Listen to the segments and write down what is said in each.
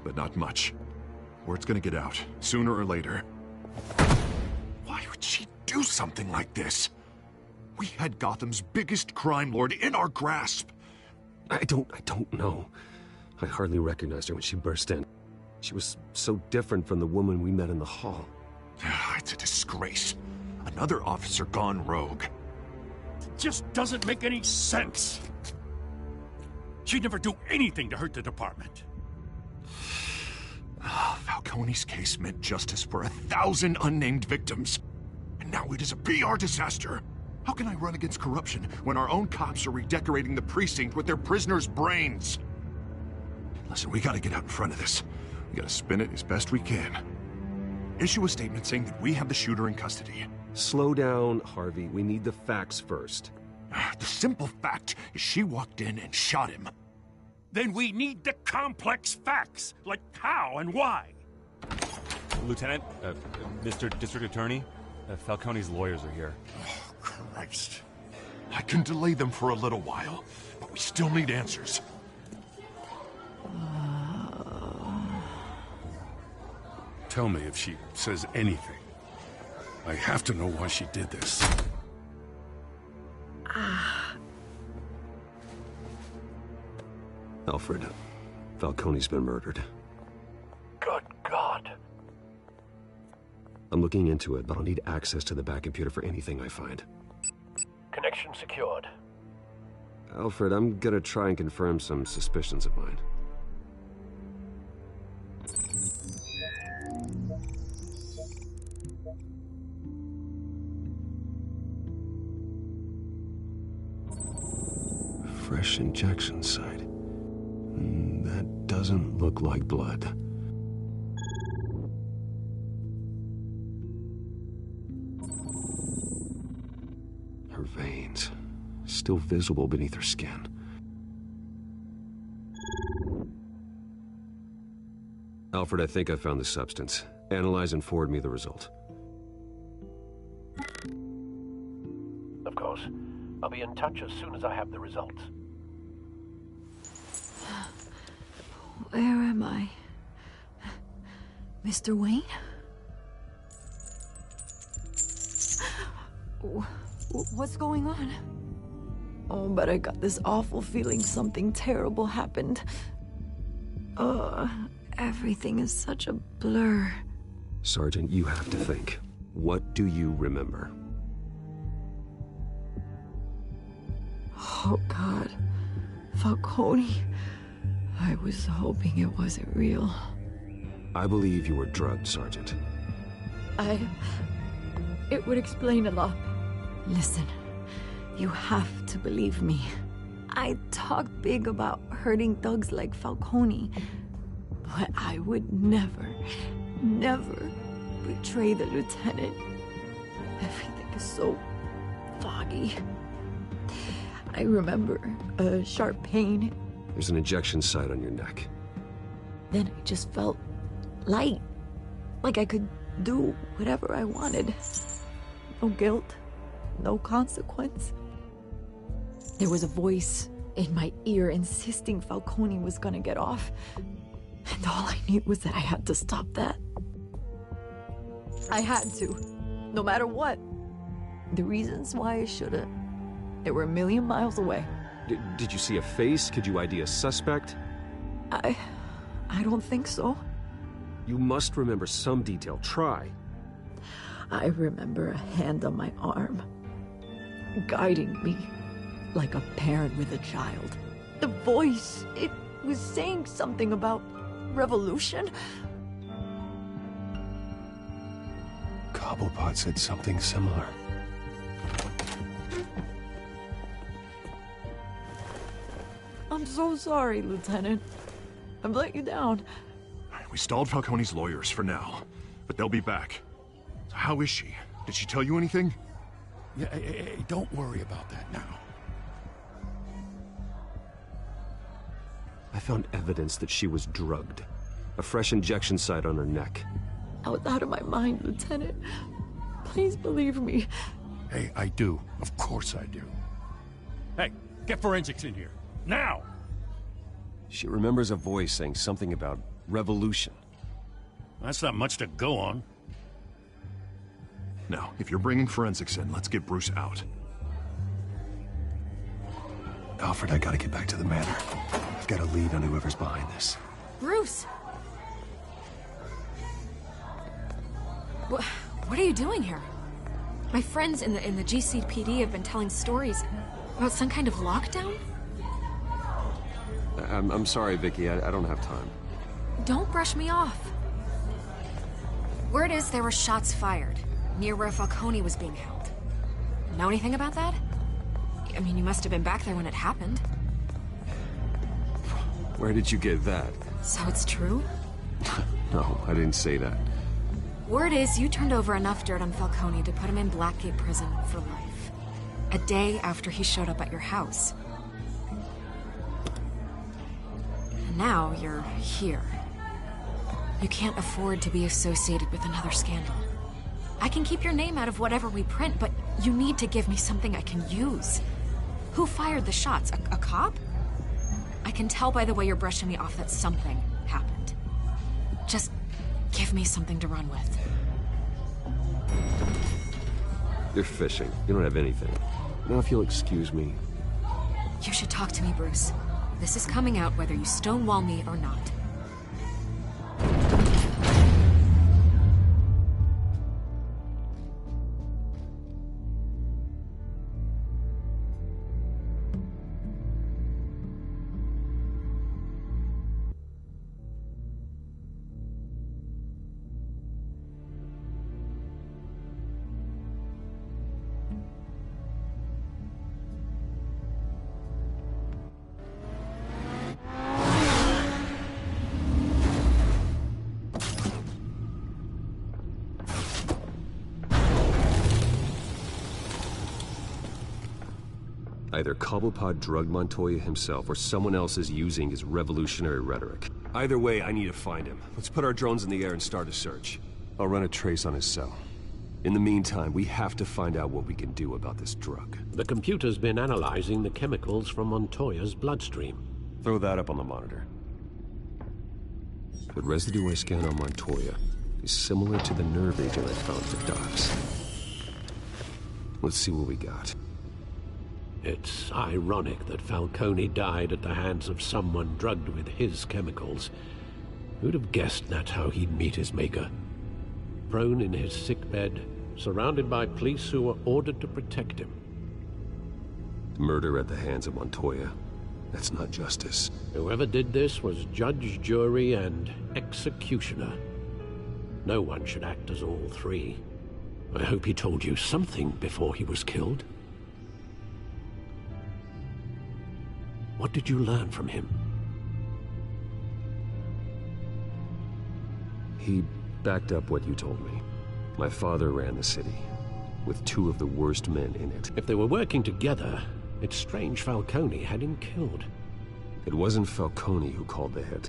but not much. Word's gonna get out, sooner or later. Why would she do something like this? We had Gotham's biggest crime lord in our grasp. I don't know. I hardly recognized her when she burst in. She was so different from the woman we met in the hall. It's a disgrace. Another officer gone rogue. It just doesn't make any sense. She'd never do anything to hurt the department. Falcone's case meant justice for 1,000 unnamed victims. And now it is a PR disaster. How can I run against corruption when our own cops are redecorating the precinct with their prisoners' brains? Listen, we gotta get out in front of this. We gotta spin it as best we can. Issue a statement saying that we have the shooter in custody. Slow down, Harvey. We need the facts first. The simple fact is she walked in and shot him. Then we need the complex facts, like how and why. Lieutenant, Mr. District Attorney, Falcone's lawyers are here. Oh, Christ. I can delay them for a little while, but we still need answers. Tell me if she says anything. I have to know why she did this. Alfred, Falcone's been murdered. Good God. I'm looking into it, but I'll need access to the back computer for anything I find. Connection secured. Alfred, I'm gonna try and confirm some suspicions of mine. Fresh injection site. That doesn't look like blood. Her veins, still visible beneath her skin. Alfred, I think I found the substance. Analyze and forward me the result. Of course. I'll be in touch as soon as I have the results. Where am I? Mr. Wayne? What's going on? Oh, but I got this awful feeling something terrible happened. Everything is such a blur. Sergeant, you have to think. What do you remember? Oh, God. Falcone. I was hoping it wasn't real. I believe you were drugged, Sergeant. It would explain a lot. Listen, you have to believe me. I talk big about hurting thugs like Falcone, but I would never betray the lieutenant. Everything is so foggy. I remember a sharp pain. There's an injection site on your neck. Then I just felt light, like I could do whatever I wanted. No guilt, no consequence. There was a voice in my ear insisting Falcone was gonna get off. And all I knew was that I had to stop that. I had to, no matter what. The reasons why I should've, they were a million miles away. Did you see a face? Could you ID a suspect? I don't think so. You must remember some detail. Try. I remember a hand on my arm, guiding me like a parent with a child. The voice, it was saying something about revolution. Cobblepot said something similar. I'm so sorry, Lieutenant. I've let you down. We stalled Falcone's lawyers for now, but they'll be back. So how is she? Did she tell you anything? Yeah, hey, don't worry about that now. I found evidence that she was drugged. A fresh injection site on her neck. I was out of my mind, Lieutenant. Please believe me. Hey, I do. Of course I do. Hey, get forensics in here. Now! She remembers a voice saying something about Revolution. That's not much to go on. Now, if you're bringing forensics in, let's get Bruce out. Alfred, I gotta get back to the manor. I've got a lead on whoever's behind this. Bruce! What are you doing here? My friends in the GCPD have been telling stories about some kind of lockdown? I'm sorry, Vicky. I don't have time. Don't brush me off. Word is there were shots fired near where Falcone was being held. Know anything about that? I mean, you must have been back there when it happened. Where did you get that? So it's true? No, I didn't say that. Word is you turned over enough dirt on Falcone to put him in Blackgate Prison for life. A day after he showed up at your house. And now you're here. You can't afford to be associated with another scandal. I can keep your name out of whatever we print, but you need to give me something I can use. Who fired the shots? A cop? I can tell by the way you're brushing me off that something happened. Just give me something to run with. You're fishing. You don't have anything. Now, if you'll excuse me. You should talk to me, Bruce. This is coming out whether you stonewall me or not. Either Cobblepot drugged Montoya himself, or someone else is using his revolutionary rhetoric. Either way, I need to find him. Let's put our drones in the air and start a search. I'll run a trace on his cell. In the meantime, we have to find out what we can do about this drug. The computer's been analyzing the chemicals from Montoya's bloodstream. Throw that up on the monitor. The residue I scanned on Montoya is similar to the nerve agent I found for Docs. Let's see what we got. It's ironic that Falcone died at the hands of someone drugged with his chemicals. Who'd have guessed that's how he'd meet his maker? Prone in his sickbed, surrounded by police who were ordered to protect him. Murder at the hands of Montoya. That's not justice. Whoever did this was judge, jury, and executioner. No one should act as all three. I hope he told you something before he was killed. What did you learn from him? He backed up what you told me. My father ran the city, with two of the worst men in it. If they were working together, it's strange Falcone had him killed. It wasn't Falcone who called the hit.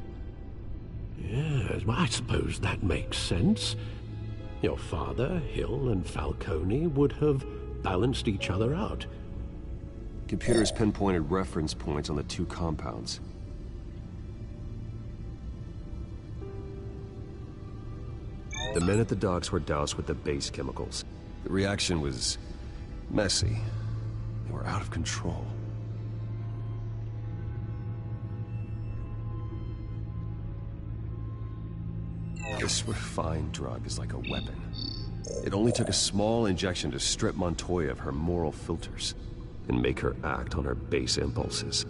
Yes, well, I suppose that makes sense. Your father, Hill, and Falcone would have balanced each other out. Computers pinpointed reference points on the two compounds. The men at the docks were doused with the base chemicals. The reaction was messy. They were out of control. This refined drug is like a weapon. It only took a small injection to strip Montoya of her moral filters and make her act on her base impulses.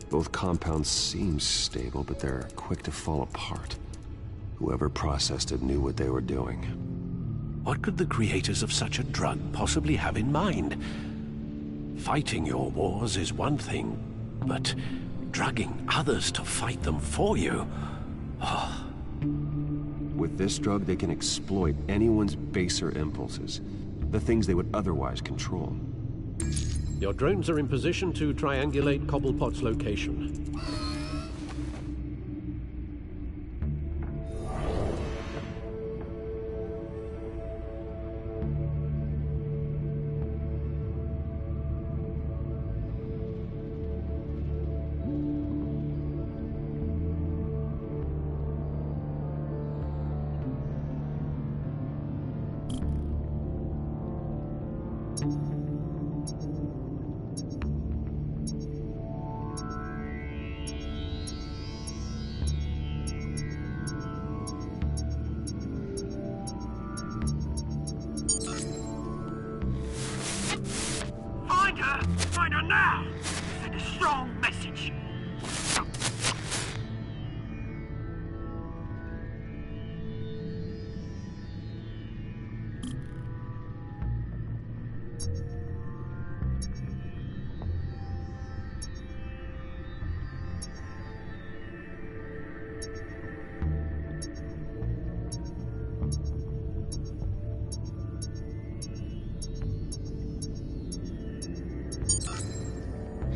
Both compounds seem stable, but they're quick to fall apart. Whoever processed it knew what they were doing. What could the creators of such a drug possibly have in mind? Fighting your wars is one thing, but drugging others to fight them for you? Oh. With this drug, they can exploit anyone's baser impulses, the things they would otherwise control. Your drones are in position to triangulate Cobblepot's location. now! Send a strong message.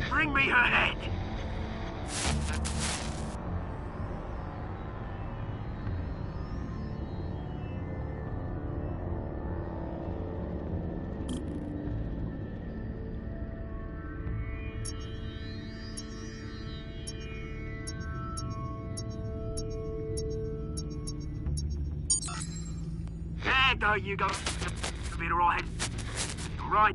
Bring me her head! There you go. Be alright. Right.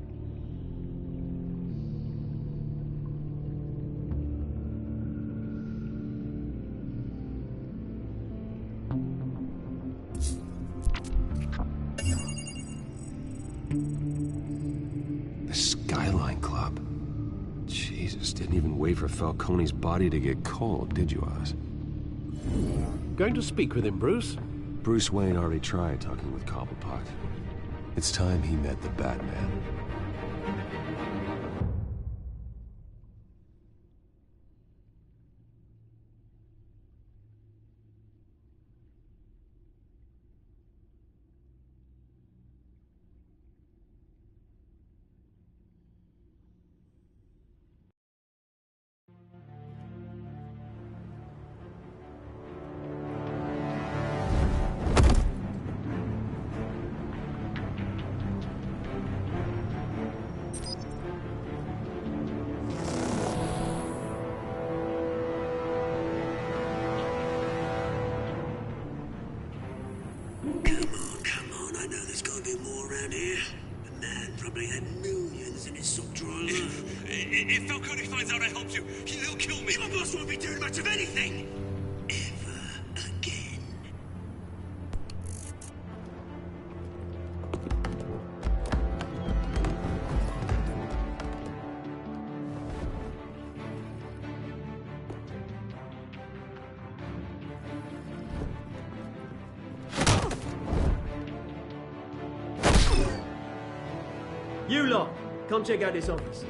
The Skyline Club. Jesus, didn't even wait for Falcone's body to get cold, did you, Oz? Going to speak with him, Bruce? Bruce Wayne already tried talking with Cobblepot. It's time he met the Batman. Come on, I know there's gotta be more around here. The man probably had millions in his sock drawer. If Falcone finds out I helped you, he'll kill me. Your boss won't be doing much of anything. Ever again. You lot, come check out this office.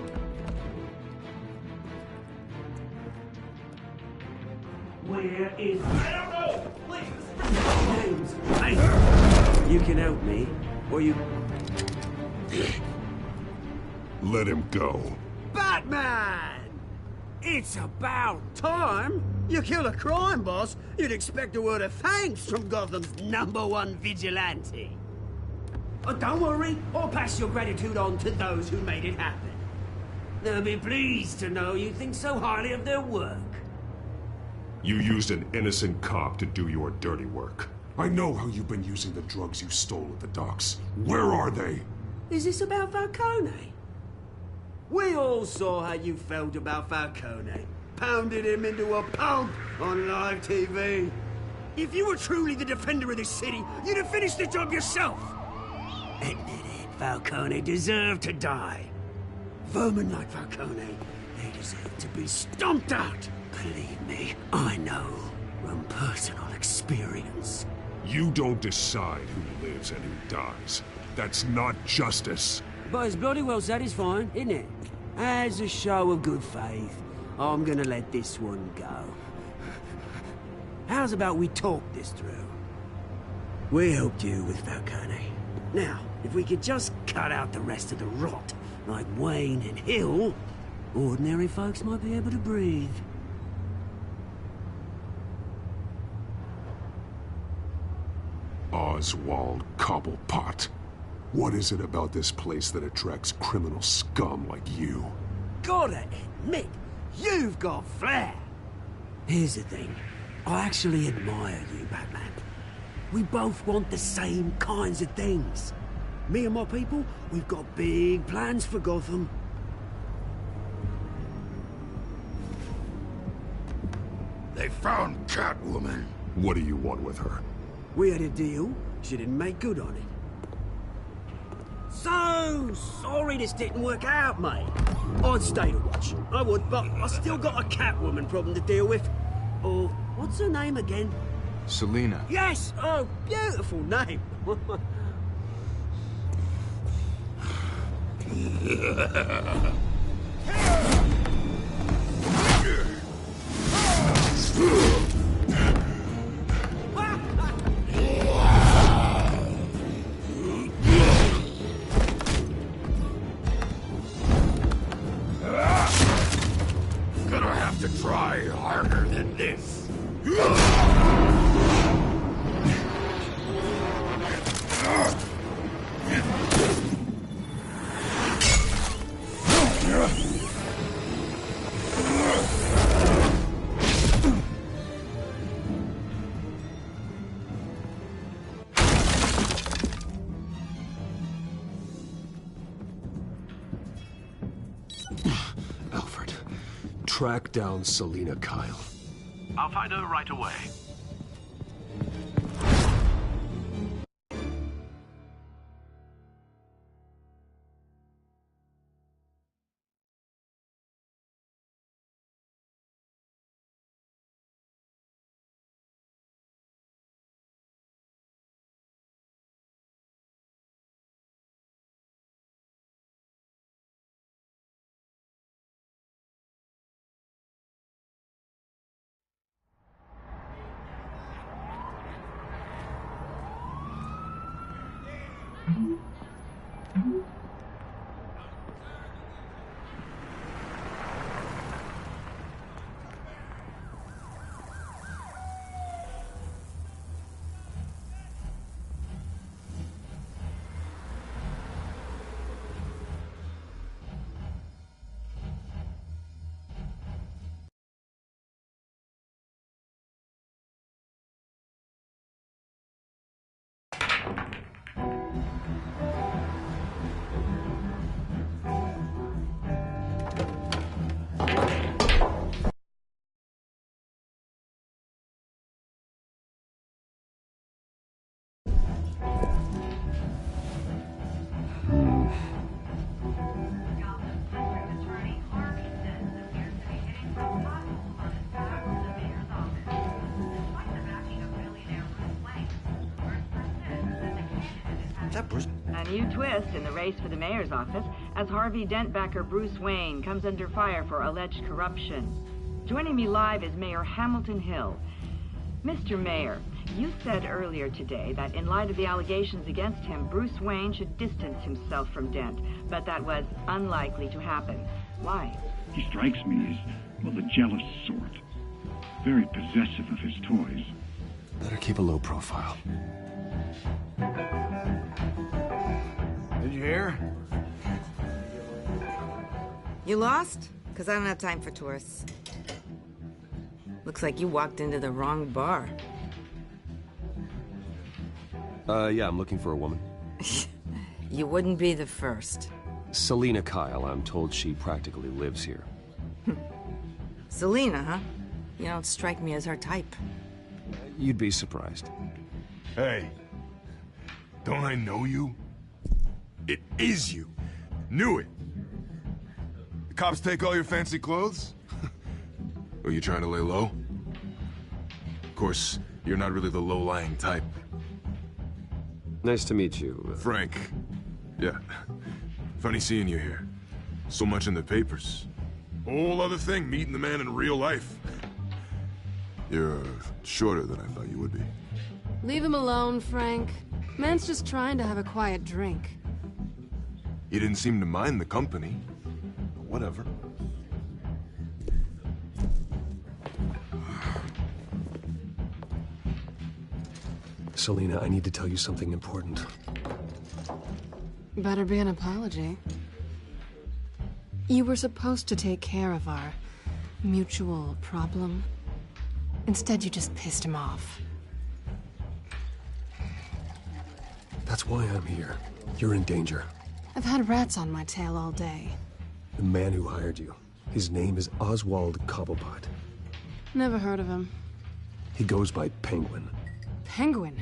Where is... I don't know! Please! Hey! You can help me, or you... Let him go. Batman! It's about time! You kill a crime boss, you'd expect a word of thanks from Gotham's #1 vigilante. Oh, don't worry, I'll pass your gratitude on to those who made it happen. They'll be pleased to know you think so highly of their work. You used an innocent cop to do your dirty work. I know how you've been using the drugs you stole at the docks. Where are they? Is this about Falcone? We all saw how you felt about Falcone. Pounded him into a pulp on live TV. If you were truly the defender of this city, you'd have finished the job yourself. Admit it, Falcone deserved to die. Vermin like Falcone, they deserve to be stomped out. Believe me, I know from personal experience. You don't decide who lives and who dies. That's not justice. But it's bloody well satisfying, isn't it? As a show of good faith, I'm gonna let this one go. How's about we talk this through? We helped you with Falcone. Now, if we could just cut out the rest of the rot, like Wayne and Hill, ordinary folks might be able to breathe. Oswald Cobblepot. What is it about this place that attracts criminal scum like you? Gotta admit, you've got flair. Here's the thing. I actually admire you, Batman. We both want the same kinds of things. Me and my people, we've got big plans for Gotham. They found Catwoman. What do you want with her? We had a deal. She didn't make good on it. So sorry this didn't work out, mate. I'd stay to watch. I would, but I still got a Catwoman problem to deal with. Oh, what's her name again? Selina. Yes! Oh, beautiful name. Gonna have to try harder than this. Alfred, track down Selina Kyle. I'll find her right away. A new twist in the race for the mayor's office as Harvey Dent-backer Bruce Wayne comes under fire for alleged corruption. Joining me live is Mayor Hamilton Hill. Mr. Mayor, you said earlier today that in light of the allegations against him, Bruce Wayne should distance himself from Dent, but that was unlikely to happen. Why? He strikes me as, well, the jealous sort. Very possessive of his toys. Better keep a low profile. Did you hear? You lost? Because I don't have time for tourists. Looks like you walked into the wrong bar. Yeah, I'm looking for a woman. You wouldn't be the first. Selina Kyle, I'm told she practically lives here. Selina, huh? You don't strike me as her type. You'd be surprised. Hey, don't I know you? It is you. Knew it. The cops take all your fancy clothes? Are you trying to lay low? Of course, you're not really the low-lying type. Nice to meet you. Frank. Yeah. Funny seeing you here. So much in the papers. Whole other thing, meeting the man in real life. You're shorter than I thought you would be. Leave him alone, Frank. Man's just trying to have a quiet drink. You didn't seem to mind the company. But whatever. Selina, I need to tell you something important. Better be an apology. You were supposed to take care of our mutual problem. Instead, you just pissed him off. That's why I'm here. You're in danger. I've had rats on my tail all day. The man who hired you. His name is Oswald Cobblepot. Never heard of him. He goes by Penguin. Penguin?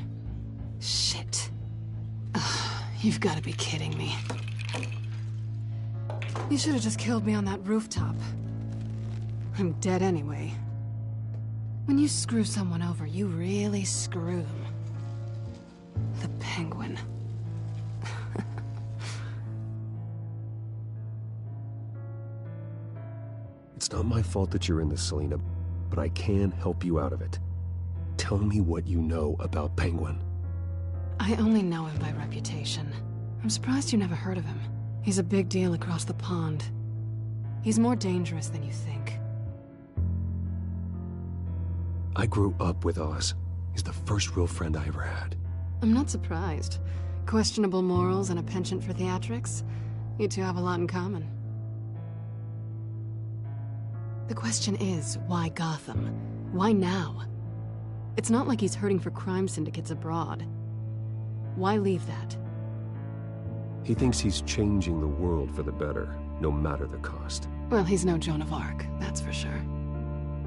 Shit. Ugh, you've got to be kidding me. You should have just killed me on that rooftop. I'm dead anyway. When you screw someone over, you really screw them. The Penguin. It's not my fault that you're in this, Selina, but I can help you out of it. Tell me what you know about Penguin. I only know him by reputation. I'm surprised you never heard of him. He's a big deal across the pond. He's more dangerous than you think. I grew up with Oz. He's the first real friend I ever had. I'm not surprised. Questionable morals and a penchant for theatrics. You two have a lot in common. The question is, why Gotham? Why now? It's not like he's hurting for crime syndicates abroad. Why leave that? He thinks he's changing the world for the better, no matter the cost. Well, he's no Joan of Arc, that's for sure.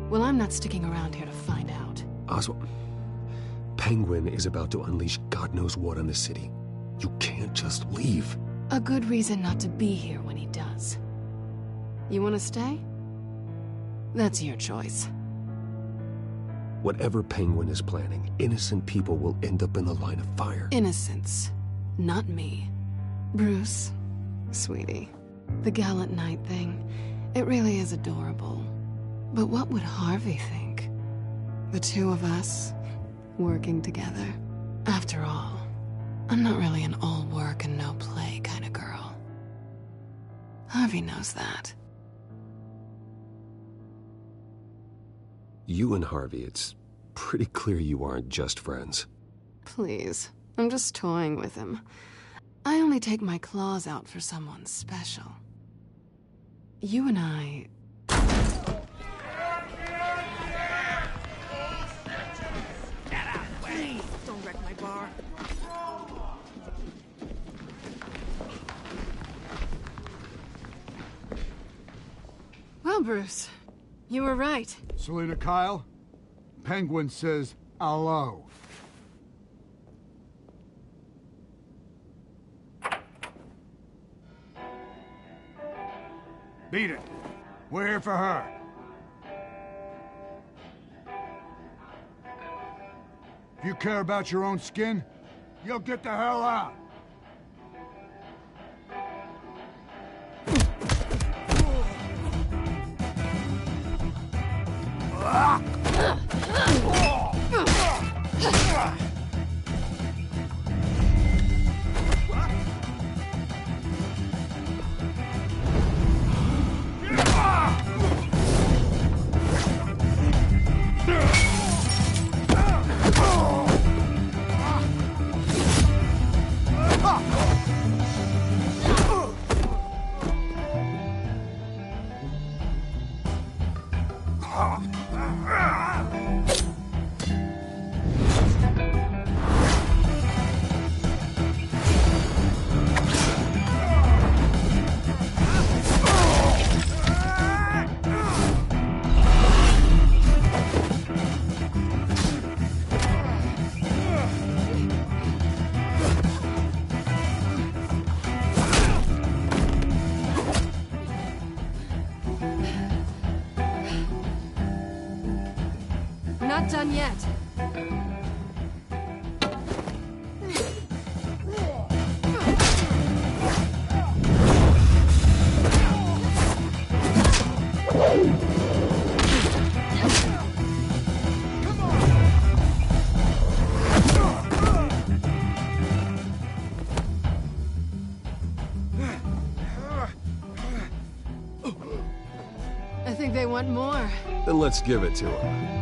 Well, I'm not sticking around here to find out. Oswald, Penguin is about to unleash God knows what on the city. You can't just leave. A good reason not to be here when he does. You want to stay? That's your choice. Whatever Penguin is planning, innocent people will end up in the line of fire. Innocence, not me. Bruce, sweetie, the gallant knight thing, it really is adorable. But what would Harvey think? The two of us, working together. After all, I'm not really an all work and no play kind of girl. Harvey knows that. You and Harvey, it's pretty clear you aren't just friends. Please, I'm just toying with him. I only take my claws out for someone special. You and I... Please, don't wreck my bar. Well, Bruce, you were right. Selina Kyle, Penguin says hello. Beat it. We're here for her. If you care about your own skin, you'll get the hell out. Not done yet. I think they want more. Then let's give it to him.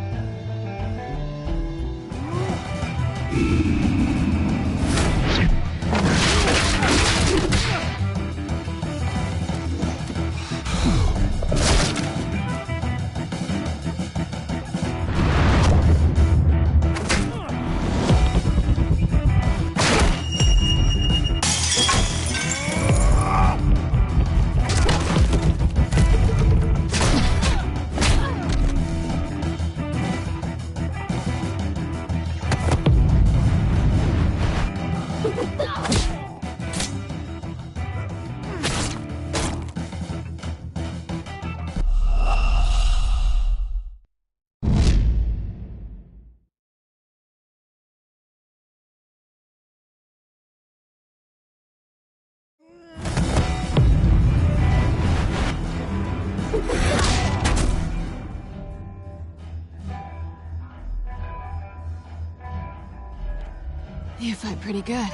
You fight pretty good.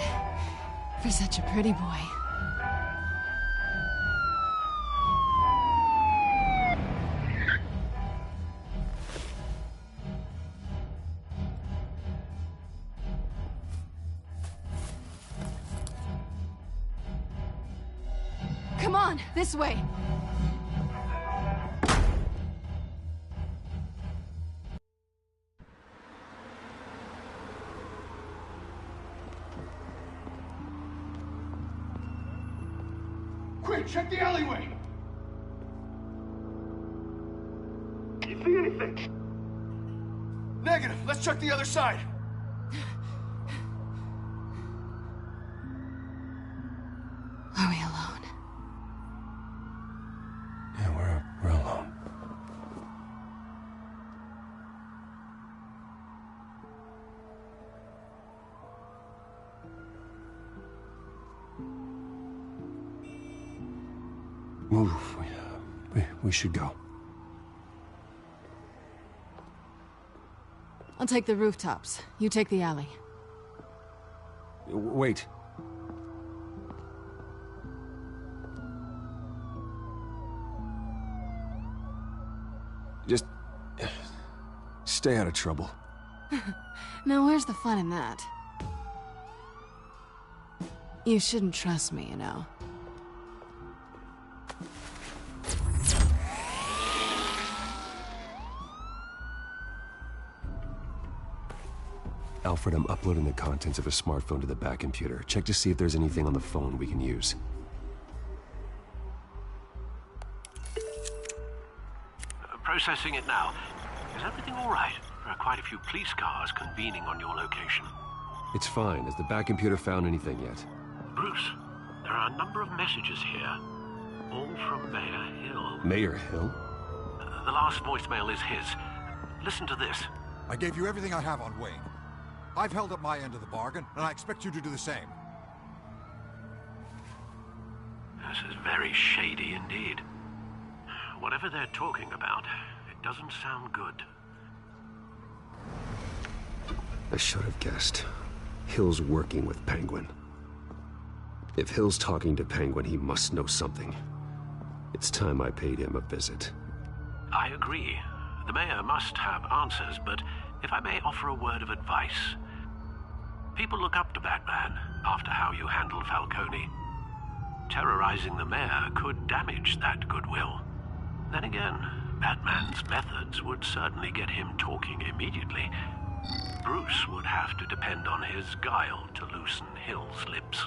For such a pretty boy. Come on, this way. Quick, check the alleyway! You see anything? Negative. Let's check the other side. Are we alone? Yeah, we're alone. Move. We should go. I'll take the rooftops. You take the alley. Wait. Just stay out of trouble. Now where's the fun in that? You shouldn't trust me, you know. Alfred, I'm uploading the contents of a smartphone to the back computer. Check to see if there's anything on the phone we can use. Processing it now. Is everything all right? There are quite a few police cars convening on your location. It's fine. Has the back computer found anything yet? Bruce, there are a number of messages here. All from Mayor Hill. Mayor Hill? The last voicemail is his. Listen to this. I gave you everything I have on Wayne. I've held up my end of the bargain, and I expect you to do the same. This is very shady indeed. Whatever they're talking about, it doesn't sound good. I should have guessed. Hill's working with Penguin. If Hill's talking to Penguin, he must know something. It's time I paid him a visit. I agree. The mayor must have answers, but if I may offer a word of advice. People look up to Batman after how you handled Falcone. Terrorizing the mayor could damage that goodwill. Then again, Batman's methods would certainly get him talking immediately. Bruce would have to depend on his guile to loosen Hill's lips.